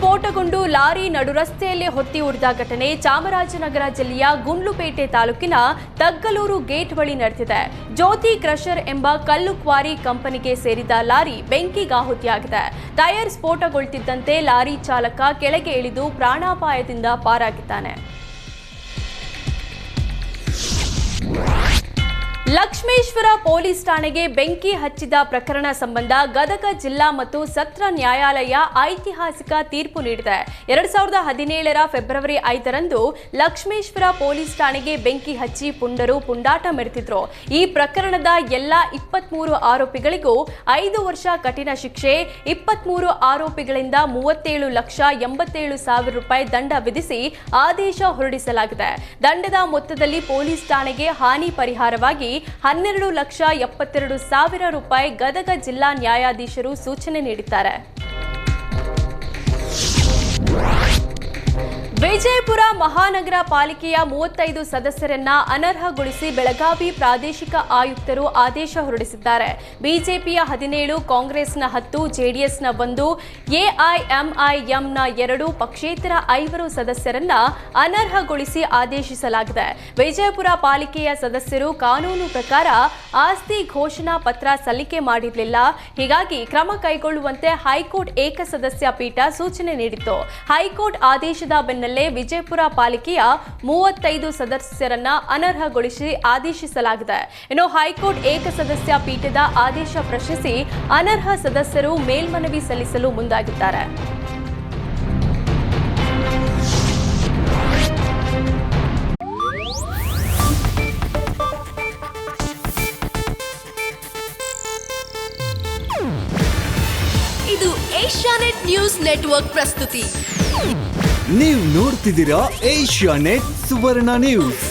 ಸ್ಫೋಟಗೊಂಡು lorry ನಡುರಸ್ತೆಯಲ್ಲಿ ಹೊತ್ತಿ ಉರಿದ ಘಟನೆ ಚಾಮರಾಜನಗರ ಜಿಲ್ಲೆಯ ಗುಂಡ್ಲುಪೇಟೆ ತಾಲೂಕಿನ ತಗ್ಗಲೂರು ಗೇಟ್ ಬಳಿ ನಡೆದಿದೆ. ಜ್ಯೋತಿ ಕ್ರಷರ್ ಎಂಬ ಕಲ್ಲು ಕ್ವಾರಿ ಕಂಪನಿಗೆ ಸೇರಿದ ಲಾರಿ ಬೆಂಕಿಗಾಹುತಿಯಾಗಿದೆ. ಟೈರ್ ಸ್ಫೋಟಗೊಳ್ತಿದ್ದಂತೆ ಲಾರಿ ಚಾಲಕ ಕೆಳಗೆ ಇಳಿದು ಪ್ರಾಣಾಪಾಯದಿಂದ ಪಾರಾಗಿದ್ದಾನೆ. ಲಕ್ಷ್ಮೇಶ್ವರ ಪೊಲೀಸ್ ಠಾಣೆಗೆ ಬೆಂಕಿ ಹಚ್ಚಿದ ಪ್ರಕರಣ ಸಂಬಂಧ ಗದಗ ಜಿಲ್ಲಾ ಮತ್ತು ಸತ್ರ ನ್ಯಾಯಾಲಯ ಐತಿಹಾಸಿಕ ತೀರ್ಪು ನೀಡಿದೆ. 2017 ಫೆಬ್ರವರಿ 5ರಂದು ಲಕ್ಷ್ಮೇಶ್ವರ ಪೊಲೀಸ್ ಠಾಣೆಗೆ ಬೆಂಕಿ ಹಚ್ಚಿ ಪುಂಡರು ಪುಂಡಾಟ ಮೆರೆದಿದ್ರು. ಈ ಪ್ರಕರಣದ ಎಲ್ಲಾ 23 ಆರೋಪಿಗಳಿಗೂ 5 ವರ್ಷ ಕಠಿಣ ಶಿಕ್ಷೆ, 23 ಆರೋಪಿಗಳಿಂದ 37,87,000 ರೂಪಾಯಿ ದಂಡ ವಿಧಿಸಿ ಆದೇಶ ಹೊರಡಿಸಲಾಗಿದೆ. ದಂಡದ ಮೊತ್ತದಲ್ಲಿ ಪೊಲೀಸ್ ಠಾಣೆಗೆ ಹಾನಿ ಪರಿಹಾರವಾಗಿ 12,72,000 ರೂಪಾಯಿ ಗದಗ ಜಿಲ್ಲಾ ನ್ಯಾಯಾಧೀಶರು ಸೂಚನೆ ನೀಡಿದ್ದಾರೆ. ವಿಜಯಪುರ ಮಹಾನಗರ ಪಾಲಿಕೆಯ 35 ಸದಸ್ಯರನ್ನ ಅನರ್ಹಗೊಳಿಸಿ ಬೆಳಗಾವಿ ಪ್ರಾದೇಶಿಕ ಆಯುಕ್ತರು ಆದೇಶ ಹೊರಡಿಸಿದ್ದಾರೆ. ಬಿಜೆಪಿಯ 17, ಕಾಂಗ್ರೆಸ್ನ 10, ಜೆಡಿಎಸ್ನ 1, ಎಐಎಂಐಎಂನ 2, ಪಕ್ಷೇತರ 5 ಸದಸ್ಯರನ್ನ ಅನರ್ಹಗೊಳಿಸಿ ಆದೇಶಿಸಲಾಗಿದೆ. ವಿಜಯಪುರ ಪಾಲಿಕೆಯ ಸದಸ್ಯರು ಕಾನೂನು ಪ್ರಕಾರ ಆಸ್ತಿ ಘೋಷಣಾ ಪತ್ರ ಸಲ್ಲಿಕೆ ಮಾಡಿರಲಿಲ್ಲ. ಹೀಗಾಗಿ ಕ್ರಮ ಕೈಗೊಳ್ಳುವಂತೆ ಹೈಕೋರ್ಟ್ ಏಕಸದಸ್ಯ ಪೀಠ ಸೂಚನೆ ನೀಡಿತ್ತು. ಹೈಕೋರ್ಟ್ ಆದೇಶದ ಬೆನ್ನಲ್ಲೇ ವಿಜಯಪುರ ಪಾಲಿಕೆಯ 35 ಸದಸ್ಯರನ್ನ ಅನರ್ಹಗೊಳಿಸಿ ಆದೇಶಿಸಲಾಗಿದೆ. ಇನ್ನು ಹೈಕೋರ್ಟ್ ಏಕಸದಸ್ಯ ಪೀಠದ ಆದೇಶ ಪ್ರಶ್ನಿಸಿ ಅನರ್ಹ ಸದಸ್ಯರು ಮೇಲ್ಮನವಿ ಸಲ್ಲಿಸಲು ಮುಂದಾಗಿದ್ದಾರೆ. ಇದು ಏಷ್ಯಾನೆಟ್ ನ್ಯೂಸ್ ನೆಟ್ವರ್ಕ್ ಪ್ರಸ್ತುತಿ. ನೀವು ನೋಡ್ತಿದ್ದೀರಾ ಏಷ್ಯಾನೆಟ್ ಸುವರ್ಣ ನ್ಯೂಸ್.